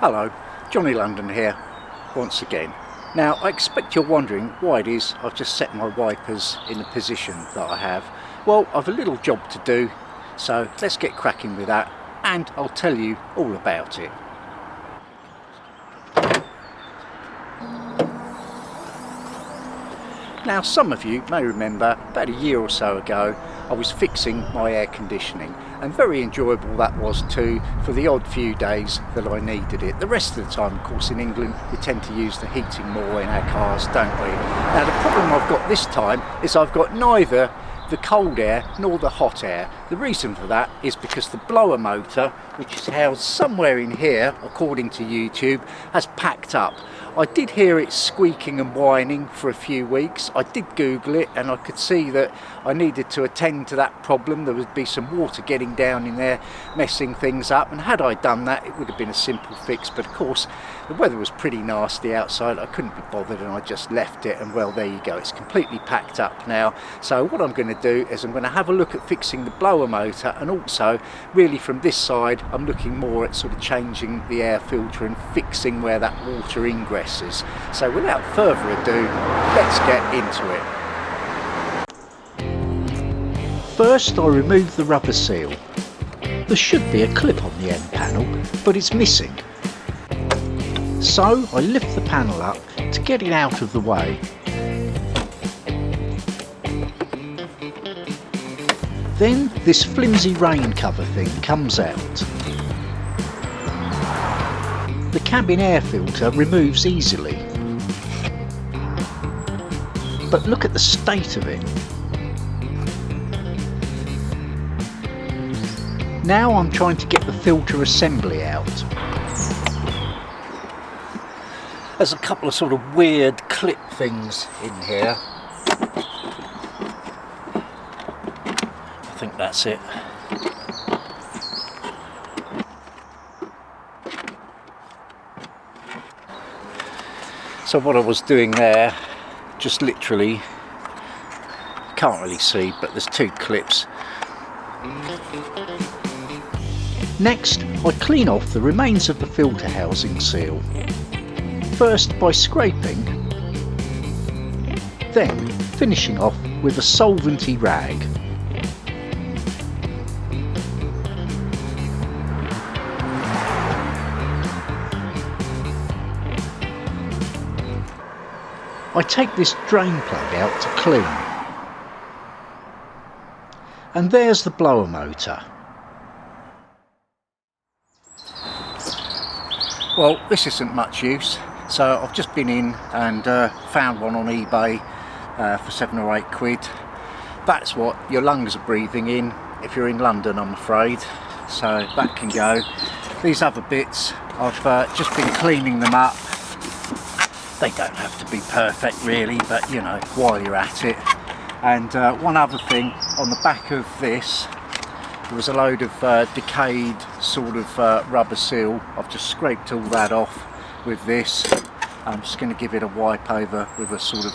Hello, Johnny London here, once again. Now, I expect you're wondering why it is I've just set my wipers in the position that I have. Well, I've a little job to do, so let's get cracking with that, and I'll tell you all about it. Now, some of you may remember about a year or so ago I was fixing my air conditioning, and very enjoyable that was too for the odd few days that I needed it. The rest of the time, of course, in England we tend to use the heating more in our cars, don't we? Now, the problem I've got this time is I've got neither the cold air nor the hot air. The reason for that is because the blower motor, which is housed somewhere in here according to YouTube, has packed up. I did hear it squeaking and whining for a few weeks. I did Google it and I could see that I needed to attend to that problem. There would be some water getting down in there, messing things up, and had I done that it would have been a simple fix, but of course the weather was pretty nasty outside. I couldn't be bothered and I just left it, and well, there you go, it's completely packed up now. So what I'm going to do is I'm going to have a look at fixing the blower motor, and also really from this side I'm looking more at sort of changing the air filter and fixing where that water ingresses. So without further ado, let's get into it. First, I remove the rubber seal. There should be a clip on the end panel, but it's missing. So I lift the panel up to get it out of the way. Then this flimsy rain cover thing comes out. The cabin air filter removes easily. But look at the state of it. Now I'm trying to get the filter assembly out. There's a couple of sort of weird clip things in here. I think that's it. So what I was doing there, just literally, can't really see, but there's two clips. Next, I clean off the remains of the filter housing seal. First by scraping, then finishing off with a solventy rag. I take this drain plug out to clean. And there's the blower motor. Well, this isn't much use, so I've just been in and found one on eBay for 7 or 8 quid. That's what your lungs are breathing in if you're in London, I'm afraid, so that can go. These other bits, I've just been cleaning them up. They don't have to be perfect really, but you know, while you're at it. And one other thing, on the back of this there was a load of decayed sort of rubber seal. I've just scraped all that off with this. I'm just going to give it a wipe over with a sort of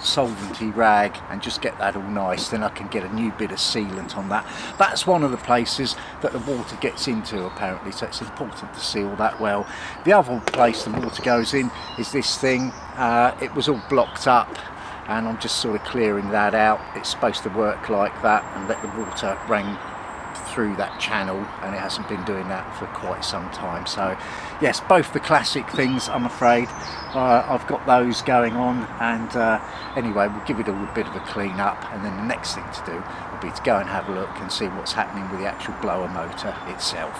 solventy rag and just get that all nice, then I can get a new bit of sealant on that. That's one of the places that the water gets into apparently, so it's important to seal that well. The other place the water goes in is this thing. It was all blocked up and I'm just sort of clearing that out. It's supposed to work like that and let the water rain through that channel, and it hasn't been doing that for quite some time. So yes, both the classic things, I'm afraid. I've got those going on, and anyway, we'll give it all a bit of a clean up, and then the next thing to do will be to go and have a look and see what's happening with the actual blower motor itself.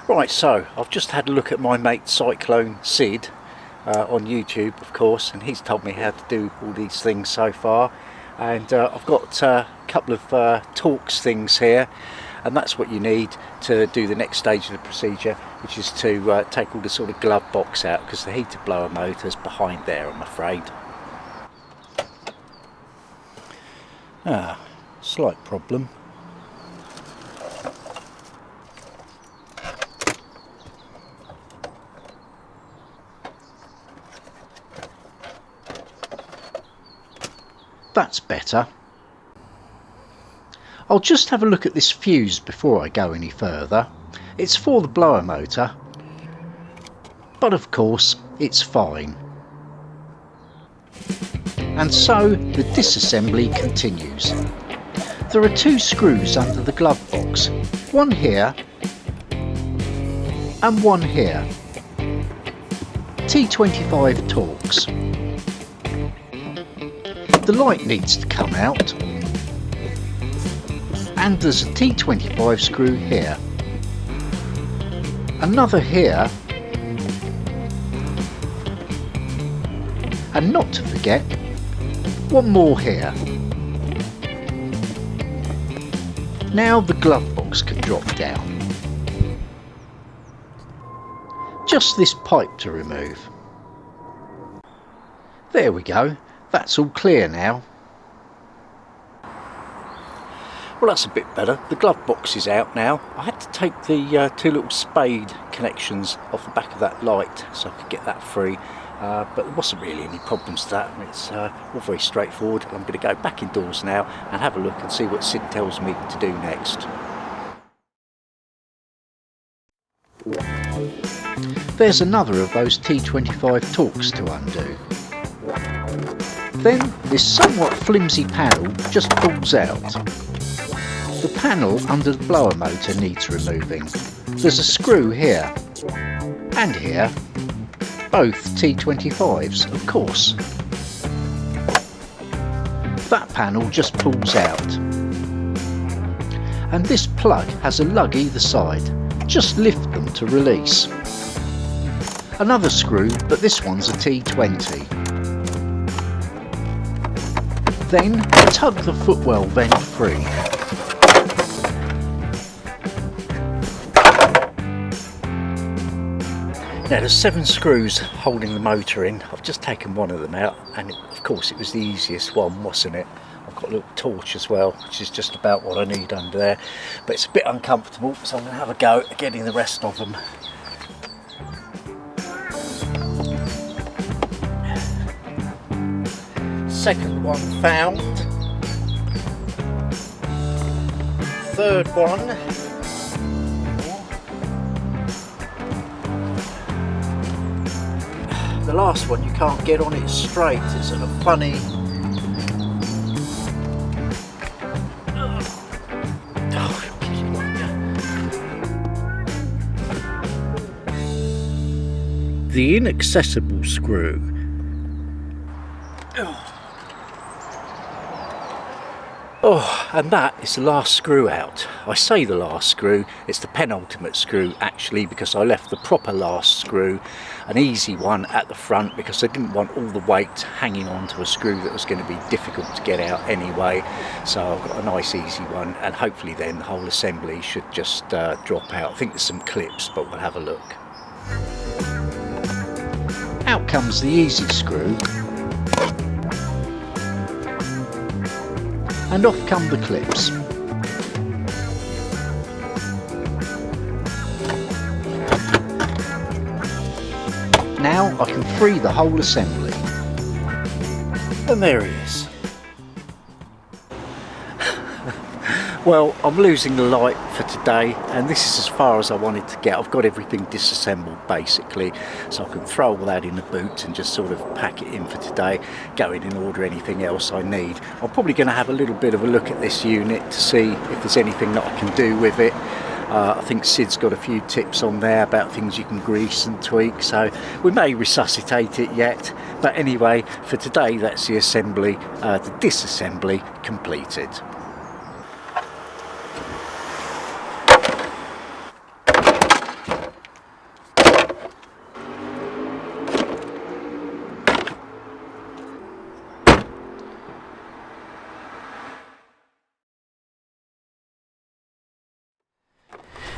Right, so I've just had a look at my mate Cyclone Sid on YouTube, of course, and he's told me how to do all these things so far, and I've got a couple of Torx things here, and that's what you need to do the next stage of the procedure, which is to take all the sort of glove box out, because the heater blower motor's behind there, I'm afraid. Slight problem. That's better. I'll just have a look at this fuse before I go any further. It's for the blower motor, but of course it's fine. And so the disassembly continues. There are 2 screws under the glove box, one here and one here. T25 Torx. The light needs to come out, and there's a T25 screw here, another here, and not to forget, one more here. Now the glove box can drop down. Just this pipe to remove. There we go, that's all clear now. Well, that's a bit better. The glove box is out now. I had to take the 2 little spade connections off the back of that light so I could get that free. But there wasn't really any problems to that. It's all very straightforward. I'm going to go back indoors now and have a look and see what Sid tells me to do next. There's another of those T25 Torx to undo. Then this somewhat flimsy panel just pulls out. The panel under the blower motor needs removing. There's a screw here and here, both T25s of course. That panel just pulls out. And this plug has a lug either side, just lift them to release. Another screw, but this one's a T20. Then tug the footwell vent free. Now there's 7 screws holding the motor in. I've just taken one of them out, and of course it was the easiest one, wasn't it? I've got a little torch as well, which is just about what I need under there, but it's a bit uncomfortable, so I'm going to have a go at getting the rest of them. Second one found. Third one. The last one you can't get on it straight, it's sort of funny. The inaccessible screw. Oh, and that is the last screw out. I say the last screw, it's the penultimate screw actually, because I left the proper last screw, an easy one at the front, because I didn't want all the weight hanging onto a screw that was going to be difficult to get out anyway. So I've got a nice easy one, and hopefully then the whole assembly should just drop out. I think there's some clips, but we'll have a look. Out comes the easy screw. And off come the clips. Now I can free the whole assembly. And there he is. Well, I'm losing the light for today, and this is as far as I wanted to get. I've got everything disassembled basically, so I can throw all that in the boot and just sort of pack it in for today, go in and order anything else I need. I'm probably going to have a little bit of a look at this unit to see if there's anything that I can do with it. I think Sid's got a few tips on there about things you can grease and tweak, so we may resuscitate it yet. But anyway, for today that's the assembly, the disassembly completed.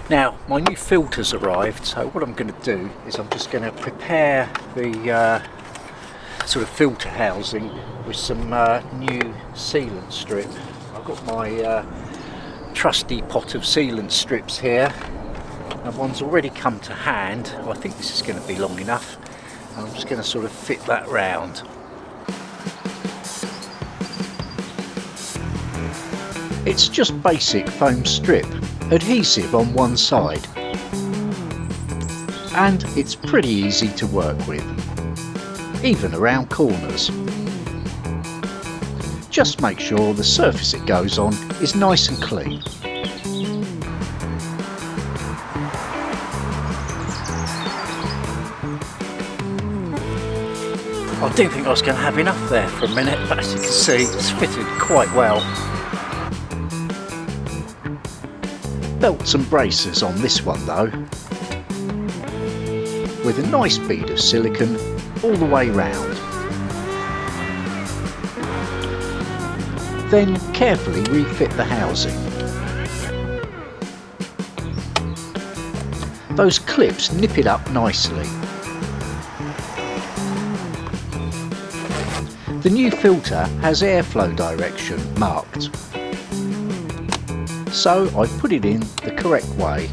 Now my new filter's arrived, so what I'm going to do is I'm just going to prepare the sort of filter housing with some new sealant strip. I've got my trusty pot of sealant strips here, and one's already come to hand. I think this is going to be long enough. I'm just going to sort of fit that round. It's just basic foam strip, adhesive on one side, and it's pretty easy to work with, even around corners. Just make sure the surface it goes on is nice and clean. I didn't think I was going to have enough there for a minute, but as you can see, it's fitted quite well. Belts and braces on this one though, with a nice bead of silicone all the way round. Then carefully refit the housing. Those clips nip it up nicely. The new filter has airflow direction marked, so I put it in the correct way.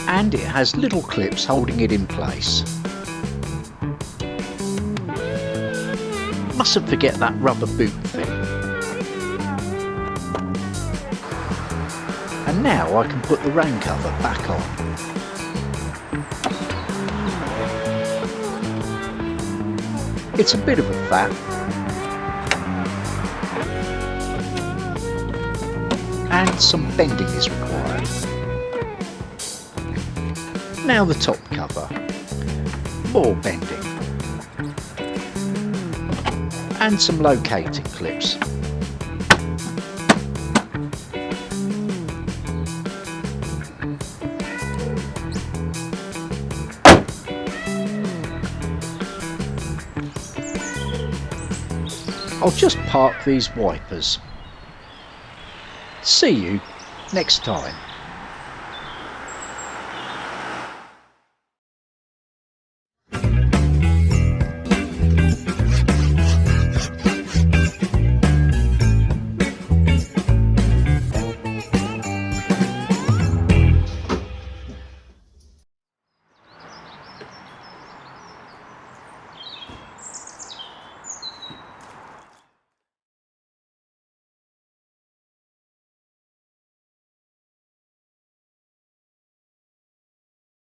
And it has little clips holding it in place. Mustn't forget that rubber boot thing. And now I can put the rain cover back on. It's a bit of a faff, and some bending is required. Now the top cover, more bending, and some locating clips. I'll just park these wipers. See you next time.